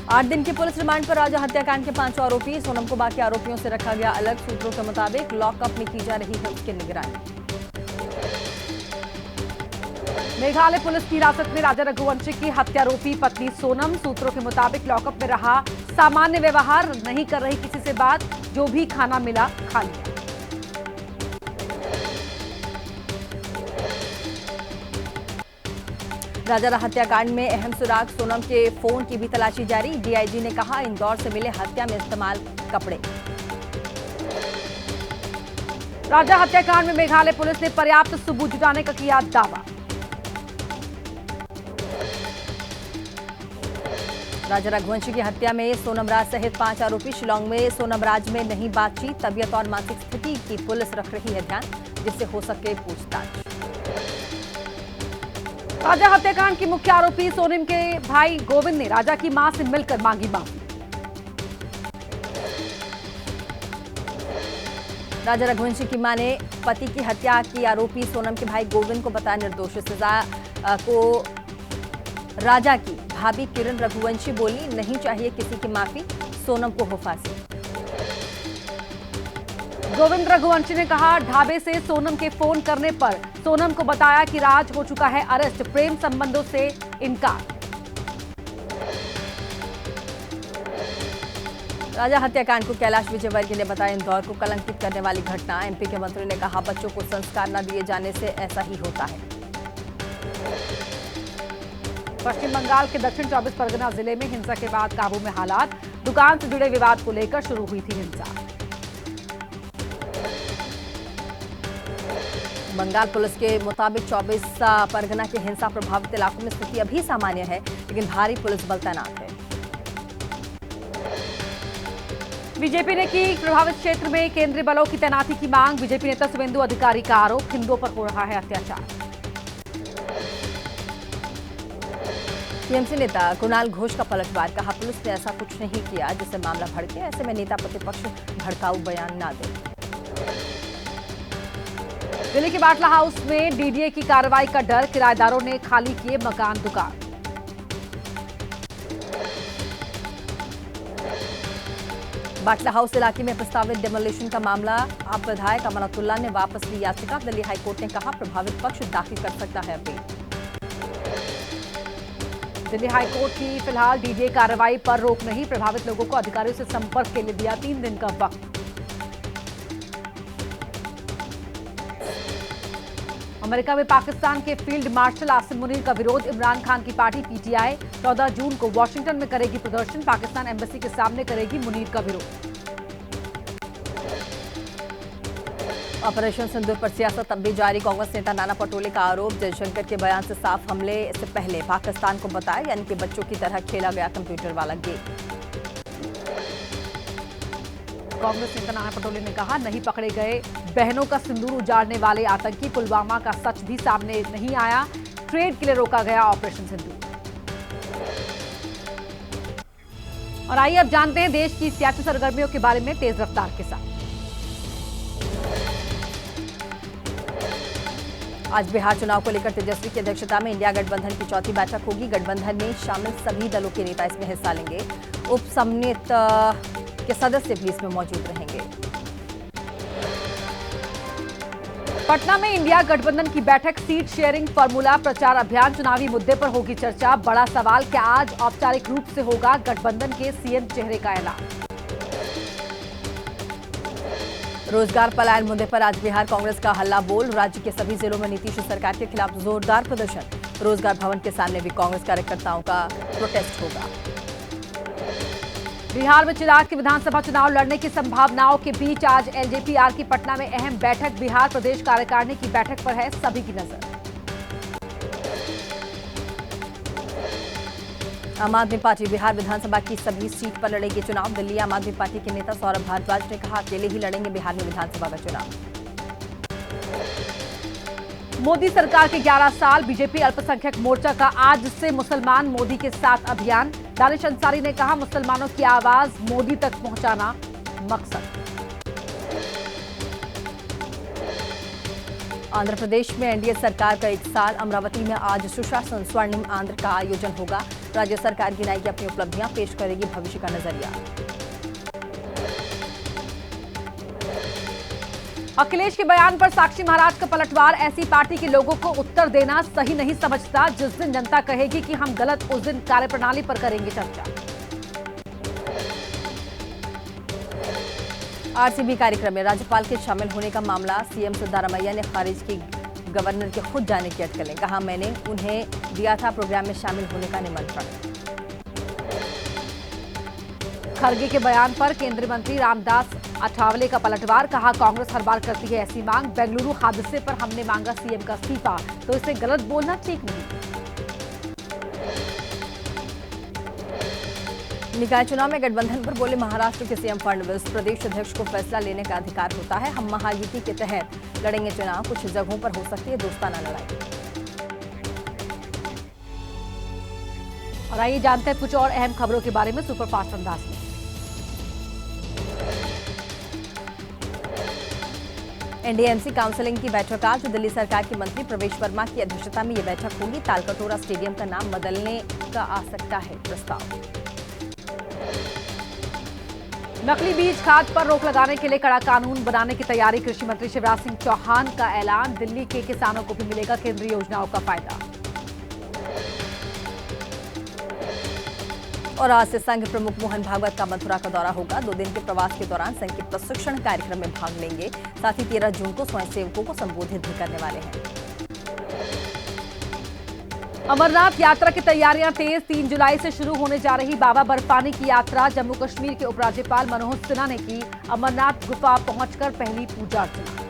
8 दिन की police remand पर राजा हत्याकांड के 5 आरोपी। सोनम को बाकी आरोपियों से रखा गया अलग। सूत्रों के मुताबिक लॉकअप में की जा रही है उसकी निगरानी। मेघालय पुलिस की हिरासत में राजा रघुवंशी की हत्यारोपी पत्नी सोनम। सूत्रों के मुताबिक लॉकअप में रहा, सामान्य व्यवहार नहीं कर रही किसी से बात, जो भी खाना मिला खा लिया। राजा हत्याकांड में अहम सुराग सोनम के फोन की भी तलाशी जारी। डीआईजी ने कहा, इंदौर से मिले हत्या में इस्तेमाल कपड़े। राजा हत्याकांड में मेघालय पुलिस ने पर्याप्त सबूत जुटाने का किया दावा। राजा रघुवंशी की हत्या में सोनम राज सहित 5 आरोपी। शिलांग में सोनम राज में नहीं बातचीत, तबीयत और मानसिक स्थिति की पुलिस रख रही है ध्यान, जिससे हो सके पूछताछ। राजा हत्याकांड की मुख्य आरोपी सोनम के भाई गोविंद ने राजा की मां से मिलकर मांगी माफी। राजा रघुवंशी की मां ने पति की हत्या की आरोपी सोनम के भाई गोविंद को बताया निर्दोष। सजा को राजा की भाभी किरण रघुवंशी बोली, नहीं चाहिए किसी की माफी, सोनम को हो फांसी। गोविंद रघुवंशी ने कहा, ढाबे से सोनम के फोन करने पर सोनम को बताया कि राज हो चुका है अरेस्ट, प्रेम संबंधों से इनकार। राजा हत्याकांड को कैलाश विजयवर्गीय ने बताया इंदौर को कलंकित करने वाली घटना। एमपी के मंत्री ने कहा, बच्चों को संस्कार न दिए जाने से ऐसा ही होता है। पश्चिम बंगाल के दक्षिण 24 परगना जिले में हिंसा के बाद काबू में हालात। दुकान से जुड़े विवाद को लेकर शुरू हुई थी हिंसा। बंगाल पुलिस के मुताबिक 24 परगना के हिंसा प्रभावित इलाकों में स्थिति अभी सामान्य है, लेकिन भारी पुलिस बल तैनात है। बीजेपी ने की प्रभावित क्षेत्र में केंद्रीय बलों की तैनाती की मांग। बीजेपी नेता शुभेंदु अधिकारी का आरोप, हिंदुओं पर हो रहा है अत्याचार। टीएमसी नेता कुणाल घोष का पलटवार, कहा पुलिस ने ऐसा कुछ नहीं किया जिससे मामला भड़के, ऐसे में नेता प्रतिपक्ष भड़काऊ बयान ना दे। दिल्ली के बाटला हाउस में डीडीए की कार्रवाई का डर, किराएदारों ने खाली किए मकान दुकान। बाटला हाउस इलाके में प्रस्तावित डेमोलिशन का मामला, आप विधायक अमानतुल्लाह ने वापस ली याचिका। दिल्ली हाईकोर्ट ने कहा, प्रभावित पक्ष दाखिल कर सकता है अपील। दिल्ली हाईकोर्ट की फिलहाल डीडीए कार्रवाई पर रोक नहीं, प्रभावित लोगों को अधिकारियों से संपर्क के लिए दिया 3 दिन का वक्त। अमेरिका में पाकिस्तान के फील्ड मार्शल आसिम मुनीर का विरोध, इमरान खान की पार्टी पीटीआई 14 जून को वॉशिंगटन में करेगी प्रदर्शन। पाकिस्तान एम्बेसी के सामने करेगी मुनीर का विरोध। ऑपरेशन सिंदूर पर सियासत अब भी जारी। कांग्रेस नेता नाना पटोले का आरोप, जयशंकर के बयान से साफ, हमले से पहले पाकिस्तान को बताया, यानी कि बच्चों की तरह खेला गया कंप्यूटर वाला गेम। कांग्रेस नेता नाना पटोले ने कहा, नहीं पकड़े गए बहनों का सिंदूर उजाड़ने वाले आतंकी, पुलवामा का सच भी सामने नहीं आया, ट्रेड के लिए रोका गया ऑपरेशन सिंदूर। और आइए अब जानते हैं देश की सियासी सरगर्मियों के बारे में तेज रफ्तार के साथ। आज बिहार चुनाव को लेकर तेजस्वी की अध्यक्षता में इंडिया गठबंधन की चौथी बैठक होगी। गठबंधन में शामिल सभी दलों के नेता इसमें हिस्सा लेंगे। उप समन्वयक के सदस्य भी इसमें मौजूद रहेंगे। पटना में इंडिया गठबंधन की बैठक, सीट शेयरिंग फार्मूला, प्रचार अभियान, चुनावी मुद्दे पर होगी चर्चा। बड़ा सवाल, क्या आज औपचारिक रूप से होगा गठबंधन के सीएम चेहरे का ऐलान। रोजगार पलायन मुद्दे पर आज बिहार कांग्रेस का हल्ला बोल, राज्य के सभी जिलों में नीतीश सरकार के खिलाफ जोरदार प्रदर्शन। रोजगार भवन के सामने भी कांग्रेस कार्यकर्ताओं का प्रोटेस्ट होगा। बिहार में चिराग के विधानसभा चुनाव लड़ने की संभावनाओं के बीच आज एलजेपीआर की पटना में अहम बैठक। बिहार प्रदेश कार्यकारिणी की बैठक पर है सभी की नजर। आम आदमी पार्टी बिहार विधानसभा की सभी सीट पर लड़ेगी चुनाव। दिल्ली आम आदमी पार्टी के नेता सौरभ भारद्वाज ने कहा, अकेले ही लड़ेंगे बिहार में विधानसभा का चुनाव। मोदी सरकार के 11 साल, बीजेपी अल्पसंख्यक मोर्चा का आज से मुसलमान मोदी के साथ अभियान। दानिश अंसारी ने कहा, मुसलमानों की आवाज मोदी तक पहुंचाना मकसद। आंध्र प्रदेश में एनडीए सरकार का 1 साल, अमरावती में आज सुशासन स्वर्णिम आंध्र का आयोजन होगा। राज्य सरकार गिनाएगी अपनी उपलब्धियां, पेश करेगी भविष्य का नजरिया। अखिलेश के बयान पर साक्षी महाराज का पलटवार, ऐसी पार्टी के लोगों को उत्तर देना सही नहीं समझता। जिस दिन जनता कहेगी कि हम गलत, उस दिन कार्यप्रणाली पर करेंगे चर्चा। आरसीबी कार्यक्रम में राज्यपाल के शामिल होने का मामला, सीएम सिद्धारमैया ने खारिज की गवर्नर के खुद जाने की अटकलें। कहा, मैंने उन्हें दिया था प्रोग्राम में शामिल होने का निमंत्रण। खरगे के बयान पर केंद्रीय मंत्री रामदास अठावले का पलटवार। कहा, कांग्रेस हर बार करती है ऐसी मांग। बेंगलुरु हादसे पर हमने मांगा सीएम का इस्तीफा, तो इसे गलत बोलना ठीक नहीं। निकाय चुनाव में गठबंधन पर बोले महाराष्ट्र के सीएम फडणवीस, प्रदेश अध्यक्ष को फैसला लेने का अधिकार होता है। हम महायुति के तहत लड़ेंगे चुनाव, कुछ जगहों पर हो सकती है दोस्ताना लड़ाई। और आइए जानते हैं कुछ और अहम खबरों के बारे में सुपरफास्ट अंदाज में। एनडीएमसी काउंसिलिंग की बैठक आज दिल्ली सरकार के मंत्री प्रवेश वर्मा की अध्यक्षता में यह बैठक होगी। तालकटोरा स्टेडियम का नाम बदलने का आ सकता है प्रस्ताव। नकली बीज खाद पर रोक लगाने के लिए कड़ा कानून बनाने की तैयारी, कृषि मंत्री शिवराज सिंह चौहान का ऐलान। दिल्ली के किसानों को भी मिलेगा केंद्रीय योजनाओं का फायदा। और आज से संघ प्रमुख मोहन भागवत का मथुरा का दौरा होगा। 2 दिन के प्रवास के दौरान संघ के प्रशिक्षण कार्यक्रम में भाग लेंगे। साथ ही 13 जून को स्वयंसेवकों को संबोधित भी करने वाले हैं। अमरनाथ यात्रा की तैयारियां तेज, 3 जुलाई से शुरू होने जा रही बाबा बर्फानी की यात्रा। जम्मू कश्मीर के उपराज्यपाल मनोज सिन्हा ने की अमरनाथ गुफा पहुंचकर पहली पूजा अर्चना।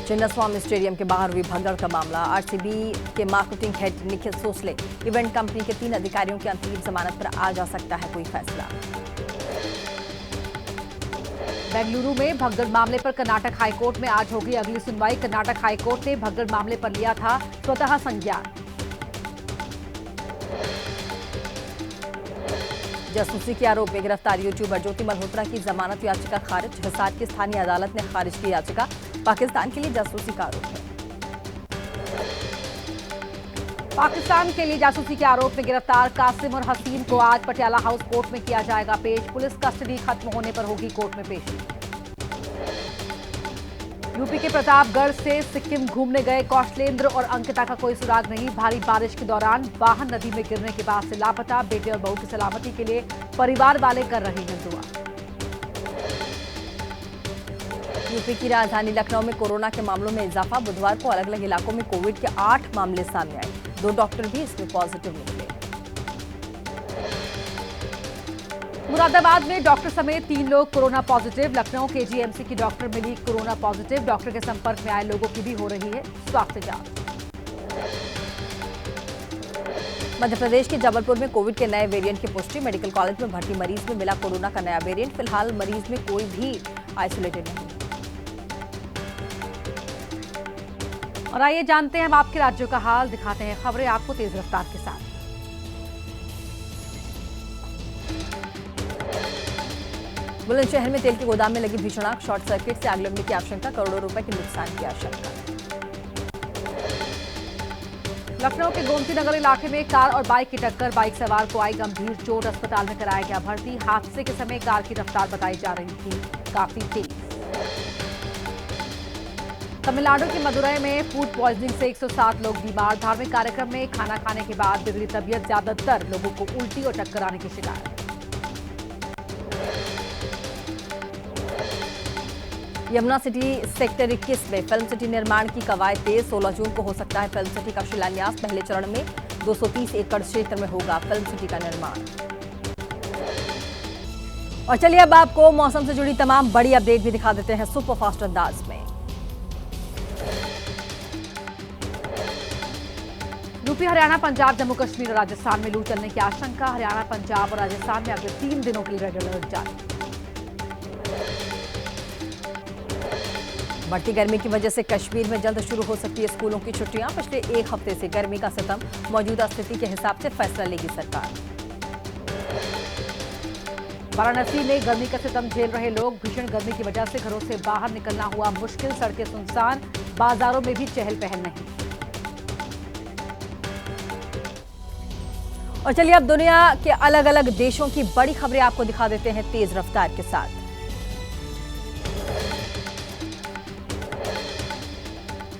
चिन्नास्वामी स्टेडियम के बाहर हुई भगदड़ का मामला, आरसीबी के marketing head Nikhil Sosale, event company के 3 अधिकारियों की अंतरिम जमानत पर आ जा सकता है कोई फैसला। बेंगलुरु में भगदड़ मामले पर कर्नाटक हाईकोर्ट में आज होगी अगली सुनवाई। कर्नाटक हाईकोर्ट ने भगदड़ मामले पर लिया था स्वतः संज्ञान। जासूसी के आरोप में गिरफ्तार यूट्यूबर ज्योति मल्होत्रा की जमानत याचिका खारिज। हिसार की स्थानीय अदालत ने खारिज की याचिका। पाकिस्तान के लिए जासूसी का आरोप है। पाकिस्तान के लिए जासूसी के आरोप में गिरफ्तार कासिम और हसीन को आज पटियाला हाउस कोर्ट में किया जाएगा पेश। पुलिस कस्टडी खत्म होने पर होगी कोर्ट में पेशी। यूपी के प्रतापगढ़ से सिक्किम घूमने गए कौशलेंद्र और अंकिता का कोई सुराग नहीं। भारी बारिश के दौरान वाहन नदी में गिरने के बाद से लापता। बेटे और बहू की सलामती के लिए परिवार वाले कर रहे हैं दुआ। यूपी की राजधानी लखनऊ में कोरोना के मामलों में इजाफा। बुधवार को अलग अलग इलाकों में कोविड के 8 मामले सामने आए। 2 डॉक्टर भी इसमें पॉजिटिव निकले। मुरादाबाद में डॉक्टर समेत 3 लोग कोरोना पॉजिटिव। लखनऊ के जीएमसी की डॉक्टर मिली कोरोना पॉजिटिव। डॉक्टर के संपर्क में आए लोगों की भी हो रही है स्वास्थ्य जांच। मध्य प्रदेश के जबलपुर में कोविड के नए वेरिएंट की पुष्टि। मेडिकल कॉलेज में भर्ती मरीज में मिला कोरोना का नया वेरिएंट। फिलहाल मरीज में कोई भी आइसोलेटेड नहीं है। और आइए जानते हैं हम आपके राज्यों का हाल, दिखाते हैं खबरें आपको तेज रफ्तार के साथ। बुलंदशहर में तेल के गोदाम में लगी भीषण आग। शॉर्ट सर्किट से आग लगने की आशंका। करोड़ों रुपए के नुकसान की आशंका। लखनऊ के गोमती नगर इलाके में कार और बाइक की टक्कर। बाइक सवार को आई गंभीर चोट। अस्पताल में कराया गया भर्ती। हादसे के समय कार की रफ्तार बताई जा रही थी काफी तेज। तमिलनाडु के मदुरई में फूड पॉइजनिंग से 107 लोग बीमार। धार्मिक कार्यक्रम में खाना खाने के बाद बिगड़ी तबीयत। ज्यादातर लोगों को उल्टी और चक्कर आने की शिकायत। यमुना सिटी सेक्टर 21 में फिल्म सिटी निर्माण की कवायद तेज। 16 जून को हो सकता है फिल्म सिटी का शिलान्यास। पहले चरण में 230 एकड़ क्षेत्र में होगा फिल्म सिटी का निर्माण। और चलिए अब आपको मौसम से जुड़ी तमाम बड़ी अपडेट भी दिखा देते हैं सुपरफास्ट अंदाज में। यूपी, हरियाणा, पंजाब, जम्मू कश्मीर और राजस्थान में लू चलने की आशंका। हरियाणा, पंजाब और राजस्थान में अगले 3 दिनों के लिए रेड अलर्ट जारी। बढ़ती गर्मी की वजह से कश्मीर में जल्द शुरू हो सकती है स्कूलों की छुट्टियां। पिछले 1 हफ्ते से गर्मी का सितम। मौजूदा स्थिति के हिसाब से फैसला लेगी सरकार। वाराणसी में गर्मी का सितम झेल रहे लोग। भीषण गर्मी की वजह से घरों से बाहर निकलना हुआ मुश्किल। सड़कें सुनसान, बाजारों में भी चहल पहल नहीं। और चलिए अब दुनिया के अलग अलग देशों की बड़ी खबरें आपको दिखा देते हैं तेज रफ्तार के साथ।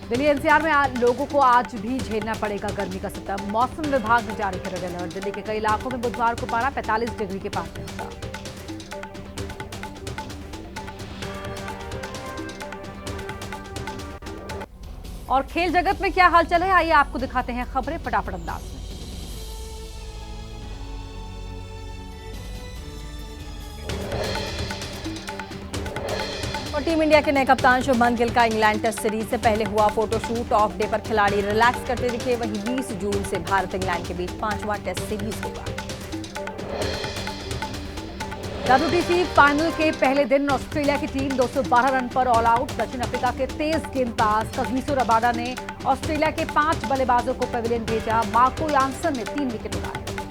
दिल्ली एनसीआर में लोगों को आज भी झेलना पड़ेगा गर्मी का सितम। मौसम विभाग ने जारी किया रेड अलर्ट। दिल्ली के कई इलाकों में बुधवार को पारा 45 डिग्री के पार पहुंचा। और खेल जगत में क्या हालचाल है, आइए आपको दिखाते हैं खबरें फटाफट अंदाज में। और टीम इंडिया के नए कप्तान शुभमन गिल का इंग्लैंड टेस्ट सीरीज से पहले हुआ फोटोशूट। ऑफ डे पर खिलाड़ी रिलैक्स करते दिखे। वहीं 20 जून से भारत इंग्लैंड के बीच 5वां टेस्ट सीरीज होगा। WTC फाइनल के पहले दिन ऑस्ट्रेलिया की टीम 212 रन पर ऑल आउट। दक्षिण अफ्रीका के तेज गेंदबाज कगिसो रबाडा ने ऑस्ट्रेलिया के 5 बल्लेबाजों को पेविलियन भेजा। मार्को यानसन ने 3 विकेट उड़ाए।